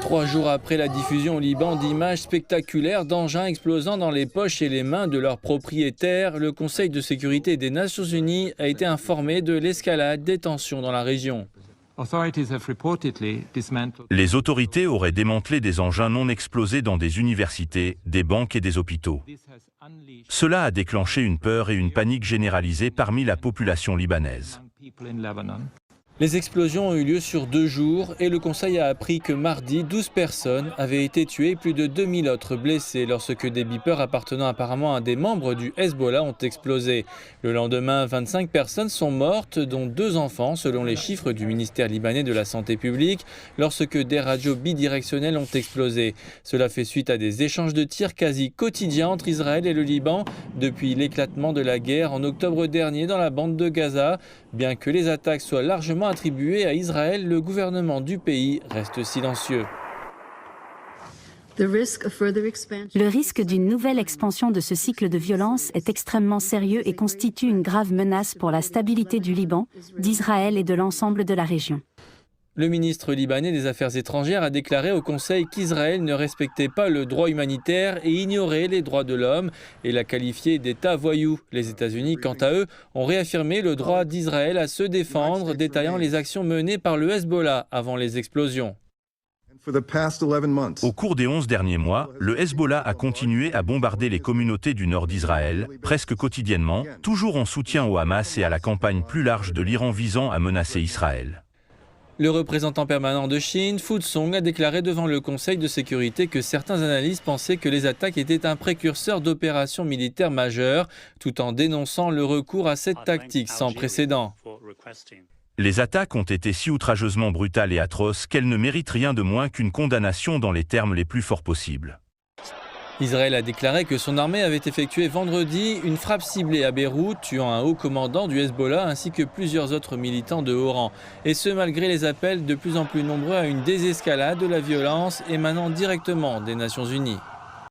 3 jours après la diffusion au Liban d'images spectaculaires d'engins explosant dans les poches et les mains de leurs propriétaires, le Conseil de sécurité des Nations Unies a été informé de l'escalade des tensions dans la région. Les autorités auraient démantelé des engins non explosés dans des universités, des banques et des hôpitaux. Cela a déclenché une peur et une panique généralisée parmi la population libanaise. Les explosions ont eu lieu sur 2 jours et le Conseil a appris que mardi, 12 personnes avaient été tuées et plus de 2000 autres blessées lorsque des beepers appartenant apparemment à des membres du Hezbollah ont explosé. Le lendemain, 25 personnes sont mortes, dont 2 enfants, selon les chiffres du ministère libanais de la Santé publique, lorsque des radios bidirectionnelles ont explosé. Cela fait suite à des échanges de tirs quasi quotidiens entre Israël et le Liban depuis l'éclatement de la guerre en octobre dernier dans la bande de Gaza. Bien que les attaques soient largement attribuées à Israël, le gouvernement du pays reste silencieux. Le risque d'une nouvelle expansion de ce cycle de violence est extrêmement sérieux et constitue une grave menace pour la stabilité du Liban, d'Israël et de l'ensemble de la région. Le ministre libanais des Affaires étrangères a déclaré au Conseil qu'Israël ne respectait pas le droit humanitaire et ignorait les droits de l'homme et l'a qualifié d'État voyou. Les États-Unis, quant à eux, ont réaffirmé le droit d'Israël à se défendre, détaillant les actions menées par le Hezbollah avant les explosions. Au cours des 11 derniers mois, le Hezbollah a continué à bombarder les communautés du nord d'Israël, presque quotidiennement, toujours en soutien au Hamas et à la campagne plus large de l'Iran visant à menacer Israël. Le représentant permanent de Chine, Fu Song, a déclaré devant le Conseil de sécurité que certains analystes pensaient que les attaques étaient un précurseur d'opérations militaires majeures, tout en dénonçant le recours à cette tactique sans précédent. Les attaques ont été si outrageusement brutales et atroces qu'elles ne méritent rien de moins qu'une condamnation dans les termes les plus forts possibles. Israël a déclaré que son armée avait effectué vendredi une frappe ciblée à Beyrouth, tuant un haut commandant du Hezbollah ainsi que plusieurs autres militants de haut rang. Et ce, malgré les appels de plus en plus nombreux à une désescalade de la violence émanant directement des Nations Unies.